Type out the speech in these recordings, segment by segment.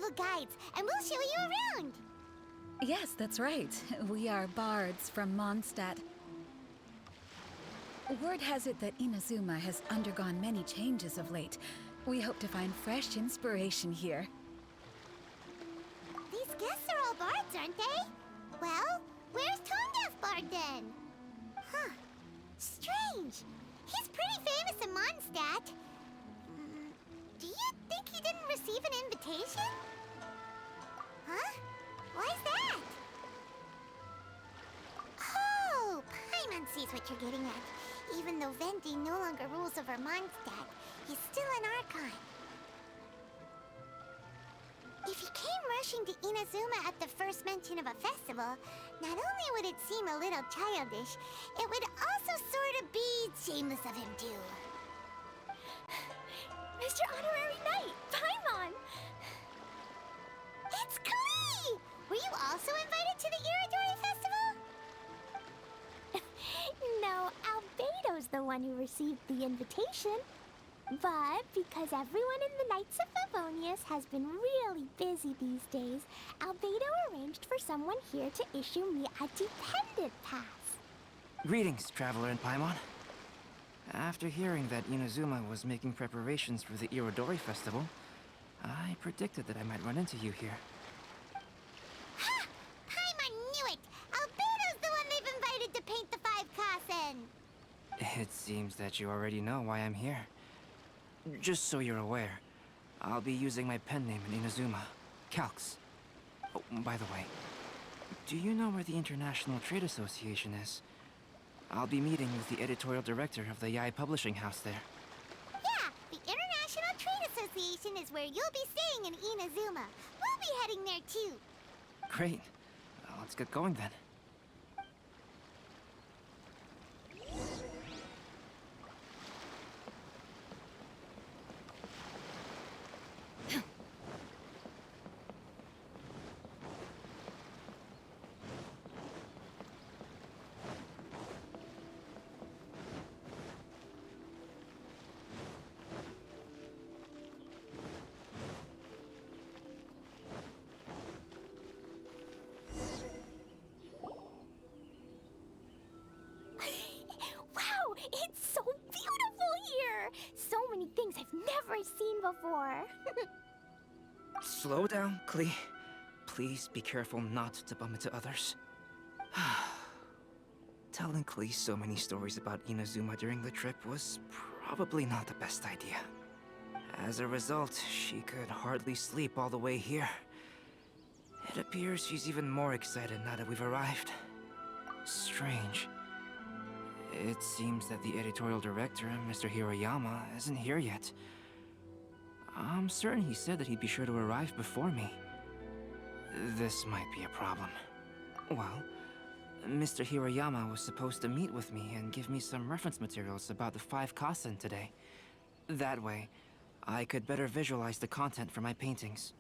festival guides, and we'll show you around. Yes, that's right. We are bards from Mondstadt. Word has it that Inazuma has undergone many changes of late. We hope to find fresh inspiration here. These guests are all bards, aren't they? Well, where's Tone-Deaf Bard then? Huh. Strange. He's pretty famous in Mondstadt. Do you think he didn't receive an invitation? Huh? Why's that? Oh, Paimon sees what you're getting at. Even though Venti no longer rules over Mondstadt, he's still an archon. If he came rushing to Inazuma at the first mention of a festival, not only would it seem a little childish, it would also sort of be shameless of him too. Mr. Honorary Knight, Paimon! It's Klee! Were you also invited to the Iridori Festival? No, Albedo's the one who received the invitation. But because everyone in the Knights of Favonius has been really busy these days, Albedo arranged for someone here to issue me a dependent pass. Greetings, Traveler and Paimon. After hearing that Inazuma was making preparations for the Irodori Festival, I predicted that I might run into you here. Ha! Paimon knew it! Albedo's the one they've invited to paint the 5 Kasen! It seems that you already know why I'm here. Just so you're aware, I'll be using my pen name in Inazuma, Calx. Oh, by the way, do you know where the International Trade Association is? I'll be meeting with the editorial director of the Yae Publishing House there. Yeah, the International Trade Association is where you'll be staying in Inazuma. We'll be heading there too. Great. Let's get going then. Wow, it's so beautiful here! So many things I've never seen before. Slow down, Klee. Please be careful not to bump into others. Telling Klee so many stories about Inazuma during the trip was probably not the best idea. As a result, she could hardly sleep all the way here. It appears she's even more excited now that we've arrived. Strange. It seems that the editorial director, Mr. Hiroyama, isn't here yet. I'm certain he said that he'd be sure to arrive before me. This might be a problem. Well, Mr. Hiroyama was supposed to meet with me and give me some reference materials about the 5 Kasen today. That way, I could better visualize the content for my paintings.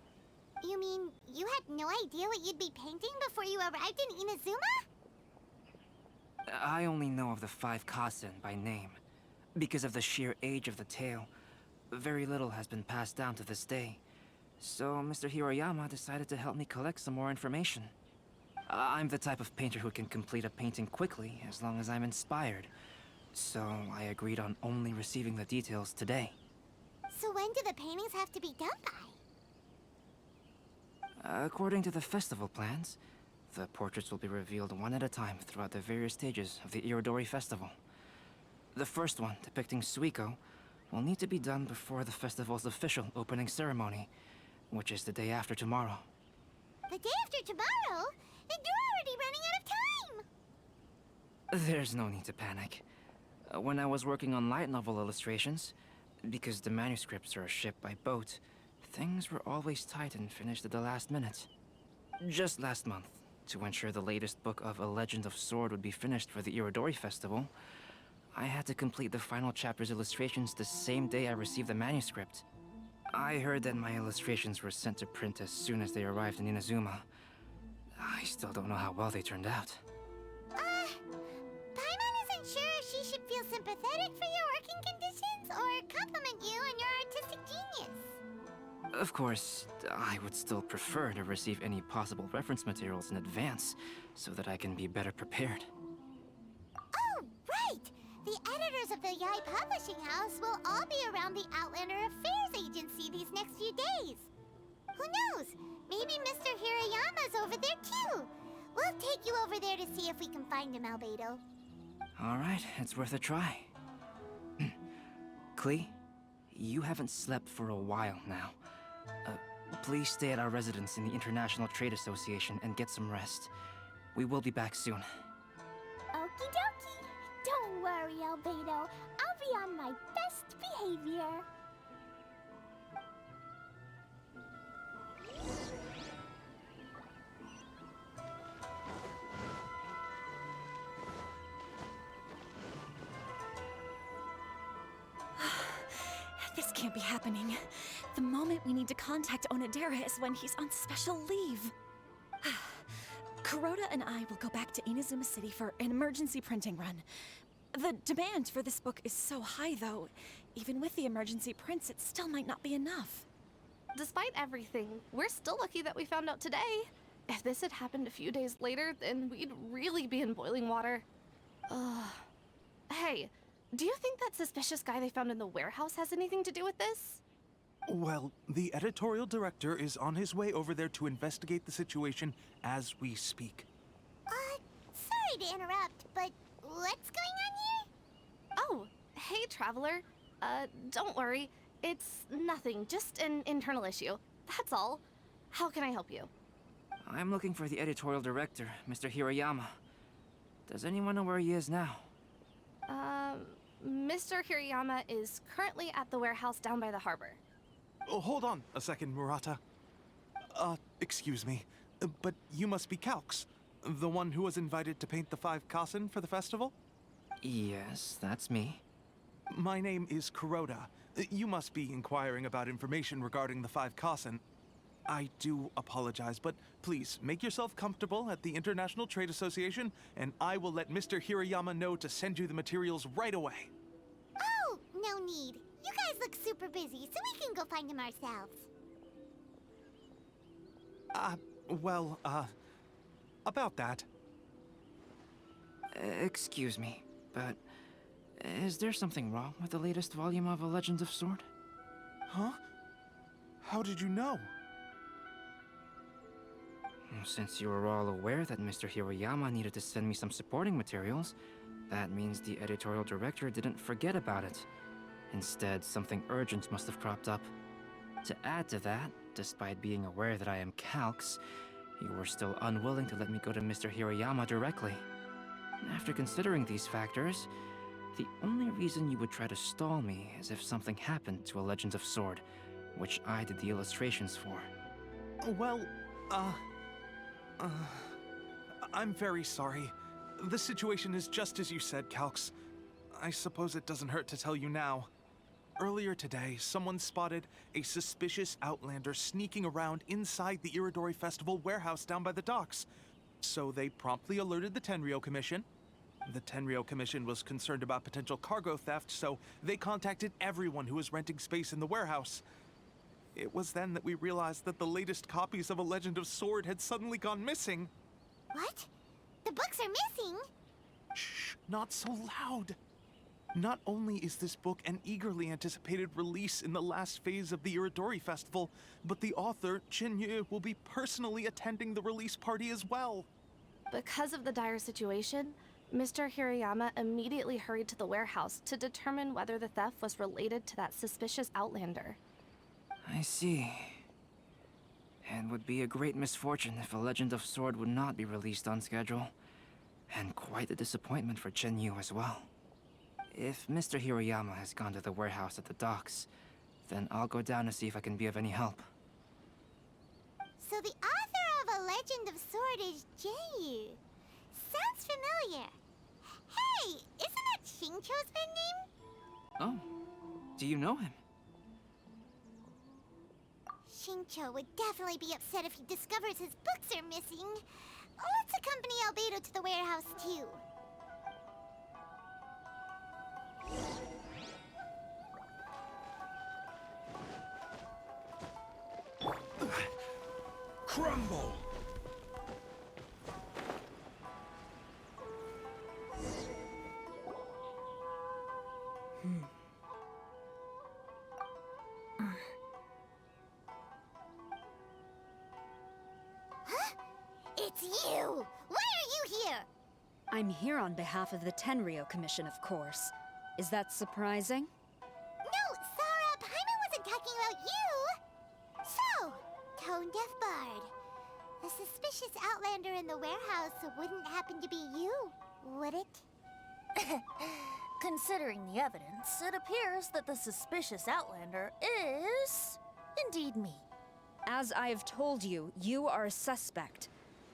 You mean you had no idea what you'd be painting before you arrived in Inazuma? I only know of the 5 Kasen by name. Because of the sheer age of the tale, very little has been passed down to this day. So Mr. Hiroyama decided to help me collect some more information. I'm the type of painter who can complete a painting quickly as long as I'm inspired. So I agreed on only receiving the details today. So when do the paintings have to be done by? According to the festival plans, the portraits will be revealed one at a time throughout the various stages of the Irodori Festival. The first one, depicting Suiko, will need to be done before the festival's official opening ceremony, which is the day after tomorrow. The day after tomorrow? And you're already running out of time! There's no need to panic. When I was working on light novel illustrations, because the manuscripts are shipped by boat, things were always tight and finished at the last minute. Just last month, to ensure the latest book of A Legend of Sword would be finished for the Irodori Festival, I had to complete the final chapter's illustrations the same day I received the manuscript. I heard that my illustrations were sent to print as soon as they arrived in Inazuma. I still don't know how well they turned out. Paimon isn't sure if she should feel sympathetic for your working conditions or compliment you on your artistic genius. Of course, I would still prefer to receive any possible reference materials in advance, so that I can be better prepared. Oh, right! The editors of the Yai Publishing House will all be around the Outlander Affairs Agency these next few days. Who knows? Maybe Mr. Hirayama's over there too. We'll take you over there to see if we can find him, Albedo. Alright, it's worth a try. Klee, you haven't slept for a while now. Please stay at our residence in the International Trade Association and get some rest. We will be back soon. Okie dokie. Don't worry, Albedo. I'll be on my best behavior. This can't be happening. The moment we need to contact Onodera is when he's on special leave. Kuroda and I will go back to Inazuma City for an emergency printing run. The demand for this book is so high, though. Even with the emergency prints, it still might not be enough. Despite everything, we're still lucky that we found out today. If this had happened a few days later, then we'd really be in boiling water. Hey, do you think that suspicious guy they found in the warehouse has anything to do with this? Well, the editorial director is on his way over there to investigate the situation as we speak. Sorry to interrupt, but what's going on here? Oh, hey, Traveler. Don't worry. It's nothing, just an internal issue. That's all. How can I help you? I'm looking for the editorial director, Mr. Hirayama. Does anyone know where he is now? Mr. Hirayama is currently at the warehouse down by the harbor. Oh, hold on a second, Murata. Excuse me, but you must be Calx, the one who was invited to paint the 5 Kasen for the festival? Yes, that's me. My name is Kuroda. You must be inquiring about information regarding the 5 Kasen. I do apologize, but please make yourself comfortable at the International Trade Association, and I will let Mr. Hirayama know to send you the materials right away. Oh, no need. You guys look super busy, so we can go find him ourselves. About that. Excuse me, but is there something wrong with the latest volume of A Legend of Sword? Huh? How did you know? Since you were all aware that Mr. Hirayama needed to send me some supporting materials, that means the editorial director didn't forget about it. Instead, something urgent must have cropped up. To add to that, despite being aware that I am Calx, you were still unwilling to let me go to Mr. Hirayama directly. After considering these factors, the only reason you would try to stall me is if something happened to A Legend of Sword, which I did the illustrations for. Well, I'm very sorry. The situation is just as you said, Calx. I suppose it doesn't hurt to tell you now. Earlier today, someone spotted a suspicious outlander sneaking around inside the Iridori Festival warehouse down by the docks. So they promptly alerted the Tenryo Commission. The Tenryo Commission was concerned about potential cargo theft, so they contacted everyone who was renting space in the warehouse. It was then that we realized that the latest copies of A Legend of Sword had suddenly gone missing. What? The books are missing? Shh, not so loud. Not only is this book an eagerly anticipated release in the last phase of the Iridori Festival, but the author, Chin-Yu, will be personally attending the release party as well. Because of the dire situation, Mr. Hirayama immediately hurried to the warehouse to determine whether the theft was related to that suspicious outlander. I see. It would be a great misfortune if A Legend of Sword would not be released on schedule. And quite a disappointment for Chin-Yu as well. If Mr. Hirayama has gone to the warehouse at the docks, then I'll go down to see if I can be of any help. So the author of A Legend of Sword is J.U. Sounds familiar. Hey, isn't that Shincho's pen name? Oh, do you know him? Shincho would definitely be upset if he discovers his books are missing. Let's accompany Albedo to the warehouse, too. crumble! It's you! Why are you here? I'm here on behalf of the Tenryo Commission, of course. Is that surprising? No, Sarah, Paimon wasn't talking about you! So, Tone Deaf Bard. The suspicious outlander in the warehouse wouldn't happen to be you, would it? Considering the evidence, it appears that the suspicious outlander is indeed me. As I have told you, you are a suspect.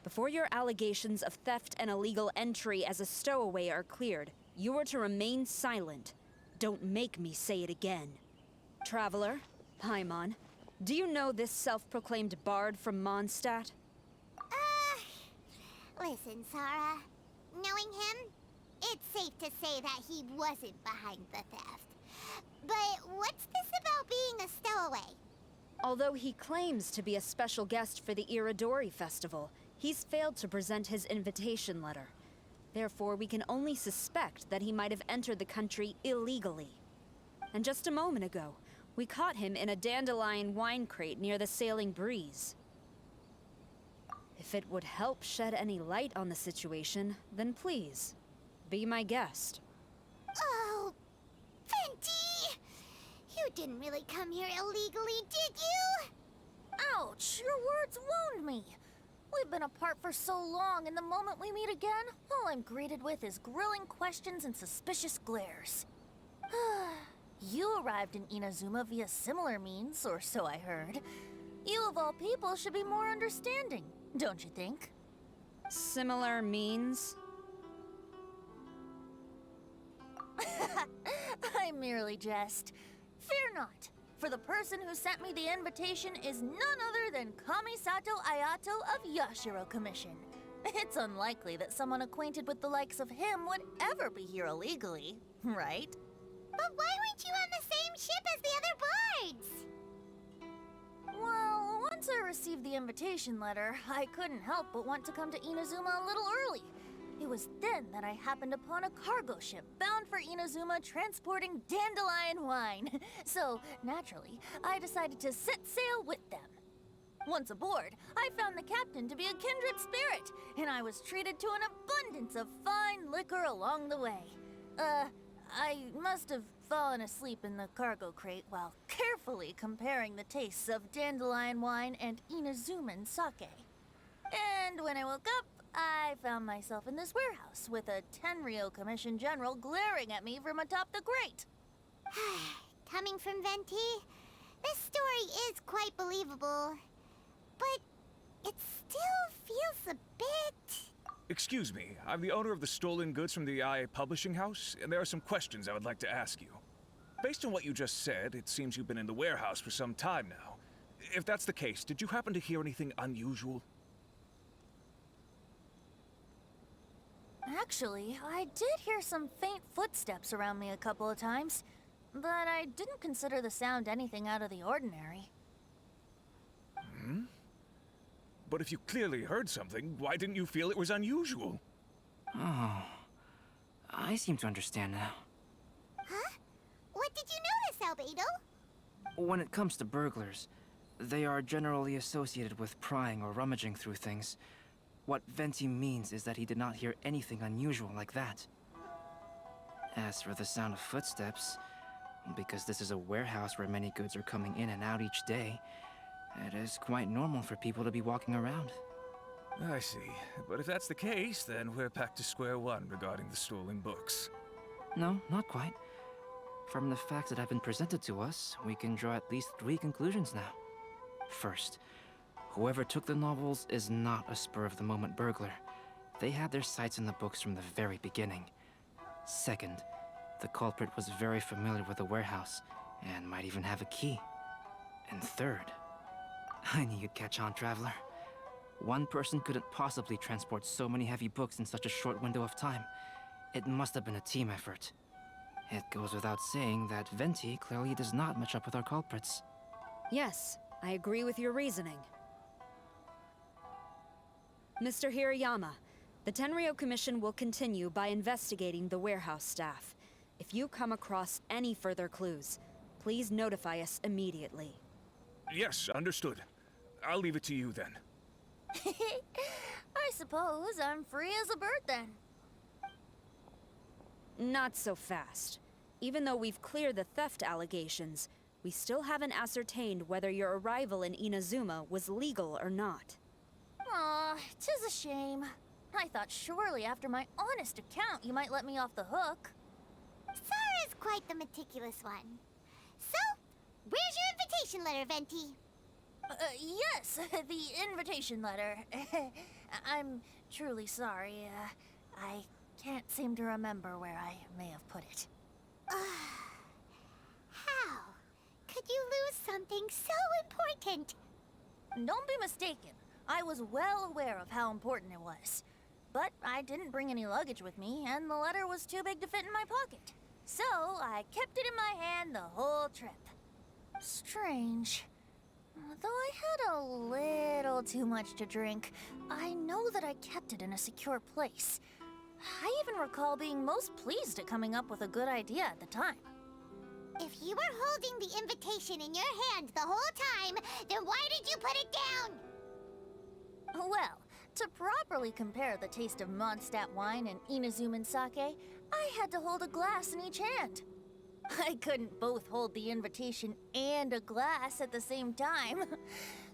Before your allegations of theft and illegal entry as a stowaway are cleared, you are to remain silent. Don't make me say it again. Traveler, Paimon, do you know this self-proclaimed bard from Mondstadt? Listen, Sarah. Knowing him, it's safe to say that he wasn't behind the theft. But what's this about being a stowaway? Although he claims to be a special guest for the Iridori Festival, he's failed to present his invitation letter. Therefore, we can only suspect that he might have entered the country illegally. And just a moment ago, we caught him in a dandelion wine crate near the Sailing Breeze. If it would help shed any light on the situation, then please, be my guest. Oh, Venti! You didn't really come here illegally, did you? Ouch! Your words wound me. We've been apart for so long, and the moment we meet again, all I'm greeted with is grilling questions and suspicious glares. You arrived in Inazuma via similar means, or so I heard. You of all people should be more understanding, don't you think? Similar means? I merely jest. Fear not, for the person who sent me the invitation is none other than Kamisato Ayato of Yashiro Commission. It's unlikely that someone acquainted with the likes of him would ever be here illegally, right? But why weren't you on the same ship as the other bards? Well, once I received the invitation letter, I couldn't help but want to come to Inazuma a little early. It was then that I happened upon a cargo ship bound for Inazuma transporting dandelion wine. So, naturally, I decided to set sail with them. Once aboard, I found the captain to be a kindred spirit, and I was treated to an abundance of fine liquor along the way. I must have fallen asleep in the cargo crate while carefully comparing the tastes of dandelion wine and Inazuman sake. And when I woke up, I found myself in this warehouse with a Tenryo Commission general glaring at me from atop the grate. Coming from Venti, this story is quite believable. But it still feels a bit... Excuse me, I'm the owner of the stolen goods from the IA publishing house, and there are some questions I would like to ask you. Based on what you just said, it seems you've been in the warehouse for some time now. If that's the case, did you happen to hear anything unusual? Actually, I did hear some faint footsteps around me a couple of times, but I didn't consider the sound anything out of the ordinary. But if you clearly heard something, why didn't you feel it was unusual? Oh, I seem to understand now. Huh? What did you notice, Albedo? When it comes to burglars, they are generally associated with prying or rummaging through things. What Venti means is that he did not hear anything unusual like that. As for the sound of footsteps, because this is a warehouse where many goods are coming in and out each day, it is quite normal for people to be walking around. I see. But if that's the case, then we're back to square one regarding the stolen books. No, not quite. From the facts that have been presented to us, we can draw at least 3 conclusions now. First, whoever took the novels is not a spur-of-the-moment burglar. They had their sights on the books from the very beginning. Second, the culprit was very familiar with the warehouse, and might even have a key. And third, I knew you'd catch on, Traveler. One person couldn't possibly transport so many heavy books in such a short window of time. It must have been a team effort. It goes without saying that Venti clearly does not match up with our culprits. Yes, I agree with your reasoning. Mr. Hirayama, the Tenryo Commission will continue by investigating the warehouse staff. If you come across any further clues, please notify us immediately. Yes, understood. I'll leave it to you then. I suppose I'm free as a bird then. Not so fast. Even though we've cleared the theft allegations, we still haven't ascertained whether your arrival in Inazuma was legal or not. Aw, 'tis a shame. I thought surely after my honest account you might let me off the hook. Sara's quite the meticulous one. So, where's your invitation letter, Venti? Yes, the invitation letter. I'm truly sorry. I can't seem to remember where I may have put it. How could you lose something so important? Don't be mistaken. I was well aware of how important it was. But I didn't bring any luggage with me, and the letter was too big to fit in my pocket. So I kept it in my hand the whole trip. Strange. Though I had a little too much to drink, I know that I kept it in a secure place. I even recall being most pleased at coming up with a good idea at the time. If you were holding the invitation in your hand the whole time, then why did you put it down? Well, to properly compare the taste of Mondstadt wine and Inazuman sake, I had to hold a glass in each hand. I couldn't both hold the invitation and a glass at the same time.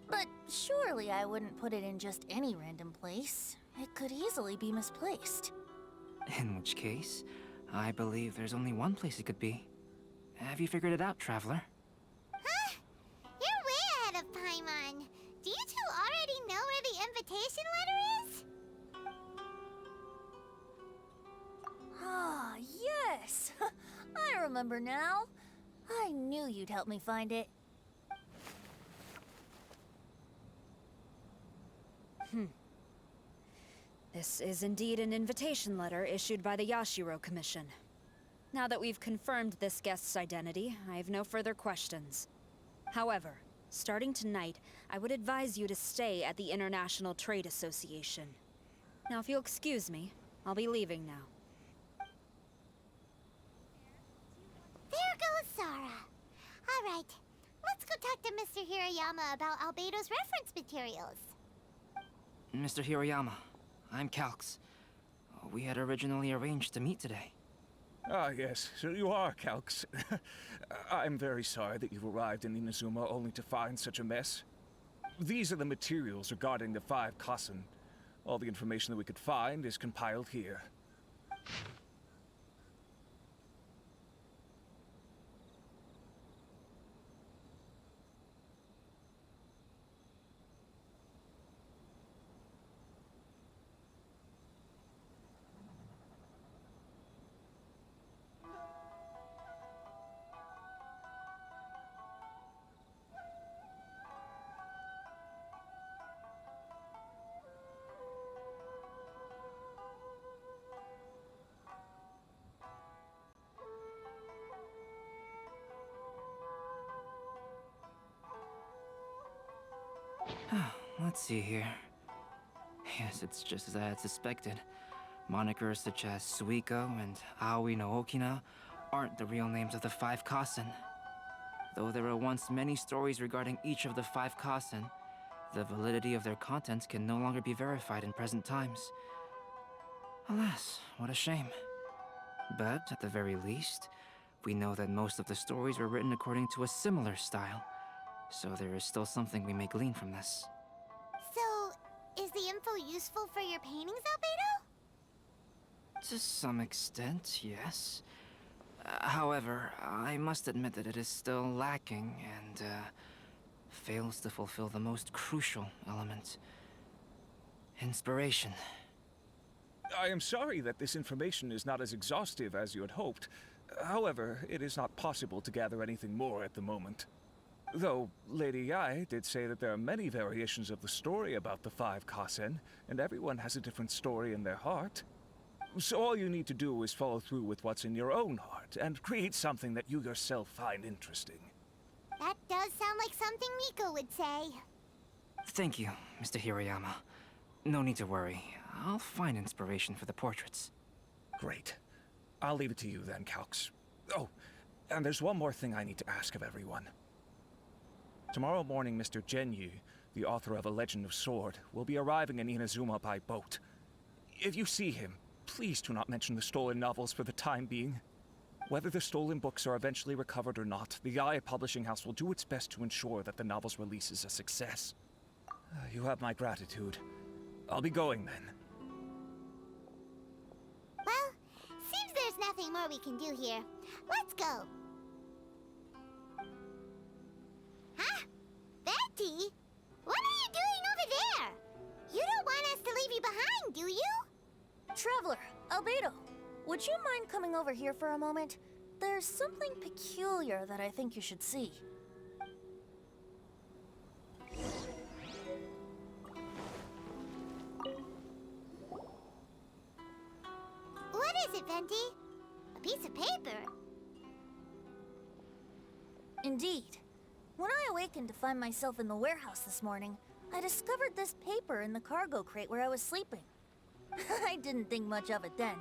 But surely I wouldn't put it in just any random place. It could easily be misplaced. In which case, I believe there's only one place it could be. Have you figured it out, Traveler? Huh? You're way ahead of Paimon. Do you two already know where the invitation letter is? Ah, yes! I remember now. I knew you'd help me find it. This is indeed an invitation letter issued by the Yashiro Commission. Now that we've confirmed this guest's identity, I have no further questions. However, starting tonight, I would advise you to stay at the International Trade Association. Now, if you'll excuse me, I'll be leaving now. There goes Sara. All right, let's go talk to Mr. Hirayama about Albedo's reference materials. Mr. Hirayama, I'm Calx. We had originally arranged to meet today. Ah, yes, so you are Calx. I'm very sorry that you've arrived in Inazuma only to find such a mess. These are the materials regarding the 5 Kassen. All the information that we could find is compiled here. Let's see here. Yes, it's just as I had suspected. Monikers such as Suiko and Aoi no Okina aren't the real names of the 5 Kassen. Though there were once many stories regarding each of the 5 Kassen, the validity of their contents can no longer be verified in present times. Alas, what a shame. But at the very least, we know that most of the stories were written according to a similar style. So there is still something we may glean from this. So, is the info useful for your paintings, Albedo? To some extent, yes. However, I must admit that it is still lacking and fails to fulfill the most crucial element. Inspiration. I am sorry that this information is not as exhaustive as you had hoped. However, it is not possible to gather anything more at the moment. Though, Lady Yae did say that there are many variations of the story about the 5 Kassen, and everyone has a different story in their heart. So all you need to do is follow through with what's in your own heart, and create something that you yourself find interesting. That does sound like something Miko would say. Thank you, Mr. Hirayama. No need to worry. I'll find inspiration for the portraits. Great. I'll leave it to you then, Calx. Oh, and there's one more thing I need to ask of everyone. Tomorrow morning, Mr. Genyu, the author of A Legend of Sword, will be arriving in Inazuma by boat. If you see him, please do not mention the stolen novels for the time being. Whether the stolen books are eventually recovered or not, the IA Publishing House will do its best to ensure that the novel's release is a success. You have my gratitude. I'll be going then. Well, seems there's nothing more we can do here. Let's go. Huh? Betty? What are you doing over there? You don't want us to leave you behind, do you? Traveler, Albedo, would you mind coming over here for a moment? There's something peculiar that I think you should see. What is it, Venti? A piece of paper? Indeed. When I awakened to find myself in the warehouse this morning, I discovered this paper in the cargo crate where I was sleeping. I didn't think much of it then.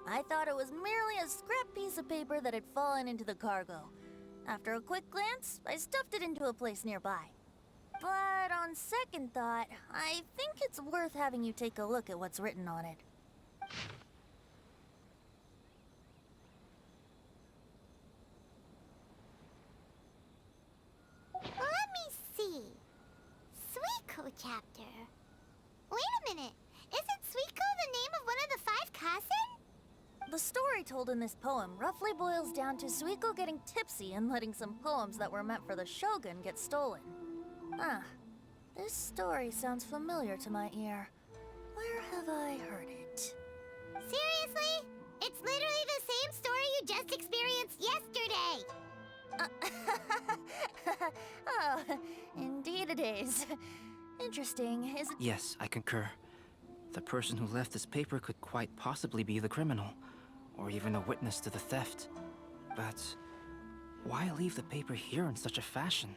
I thought it was merely a scrap piece of paper that had fallen into the cargo. After a quick glance, I stuffed it into a place nearby. But on second thought, I think it's worth having you take a look at what's written on it. Let me see. Suiko chapter. Wait a minute. Isn't Suiko the name of one of the 5 Kasen? The story told in this poem roughly boils down to Suiko getting tipsy and letting some poems that were meant for the Shogun get stolen. Ah, this story sounds familiar to my ear. Where have I heard it? Seriously? It's literally the same story you just experienced yesterday. Oh, indeed it is. Interesting, is it? Yes, I concur. The person who left this paper could quite possibly be the criminal, or even a witness to the theft. But why leave the paper here in such a fashion?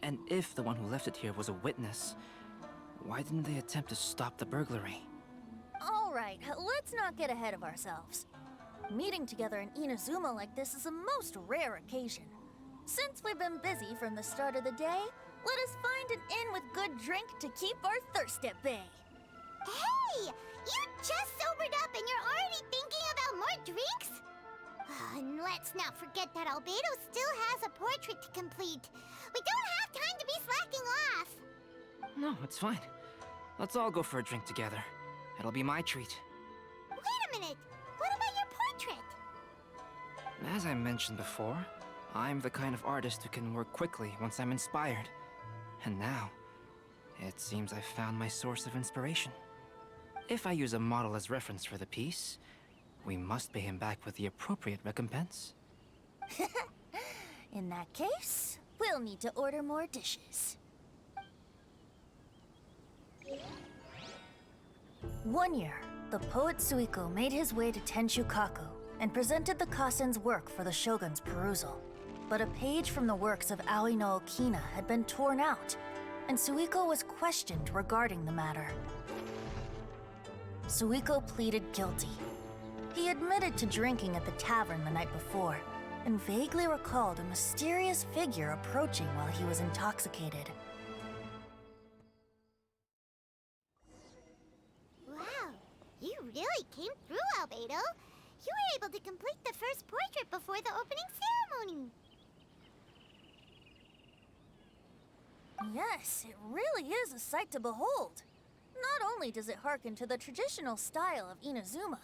And if the one who left it here was a witness, why didn't they attempt to stop the burglary? All right, let's not get ahead of ourselves. Meeting together in Inazuma like this is a most rare occasion. Since we've been busy from the start of the day, let us find an inn with good drink to keep our thirst at bay. Hey! You just sobered up and you're already thinking about more drinks? And let's not forget that Albedo still has a portrait to complete. We don't have time to be slacking off. No, it's fine. Let's all go for a drink together. It'll be my treat. Wait a minute. What about your portrait? As I mentioned before, I'm the kind of artist who can work quickly once I'm inspired. And now, it seems I've found my source of inspiration. If I use a model as reference for the piece, we must pay him back with the appropriate recompense. In that case, we'll need to order more dishes. One year, the poet Suiko made his way to Tenshukaku and presented the Kasen's work for the Shogun's perusal. But a page from the works of Aoi no Okina had been torn out, and Suiko was questioned regarding the matter. Suiko pleaded guilty. He admitted to drinking at the tavern the night before, and vaguely recalled a mysterious figure approaching while he was intoxicated. Wow, you really came through, Albedo. You were able to complete the first portrait before the opening ceremony. Yes, it really is a sight to behold. Not only does it harken to the traditional style of Inazuma,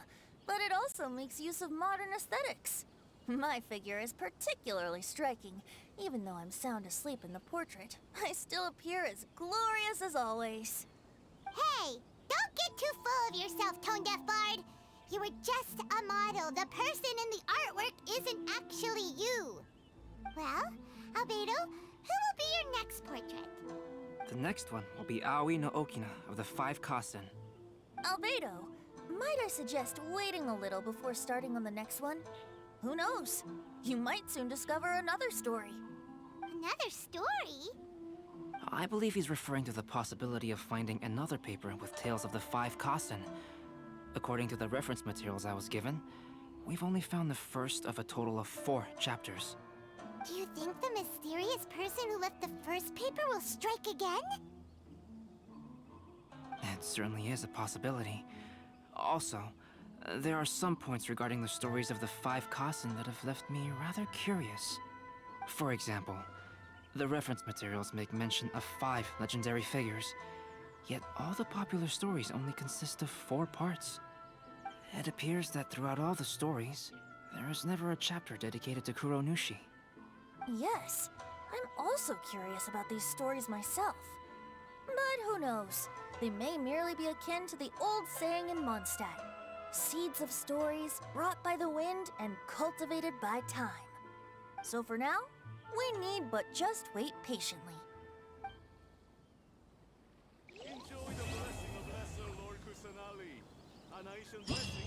but it also makes use of modern aesthetics. My figure is particularly striking. Even though I'm sound asleep in the portrait, I still appear as glorious as always. Hey, don't get too full of yourself, Tone-Deaf Bard. You were just a model. The person in the artwork isn't actually you. Well, Albedo, who will be your next portrait? The next one will be Aoi no Okina of the 5 Kasen. Albedo, might I suggest waiting a little before starting on the next one? Who knows? You might soon discover another story. Another story? I believe he's referring to the possibility of finding another paper with tales of the 5 Kassen. According to the reference materials I was given, we've only found the first of a total of 4 chapters. Do you think the mysterious person who left the first paper will strike again? It certainly is a possibility. Also, there are some points regarding the stories of the 5 Kassen that have left me rather curious. For example, the reference materials make mention of 5 legendary figures, yet all the popular stories only consist of 4 parts. It appears that throughout all the stories, there is never a chapter dedicated to Kuronushi. Yes, I'm also curious about these stories myself. But who knows? They may merely be akin to the old saying in Mondstadt. Seeds of stories brought by the wind and cultivated by time. So for now, we need but just wait patiently. Enjoy the blessing of Lesser Lord Kusanali. An ancient blessing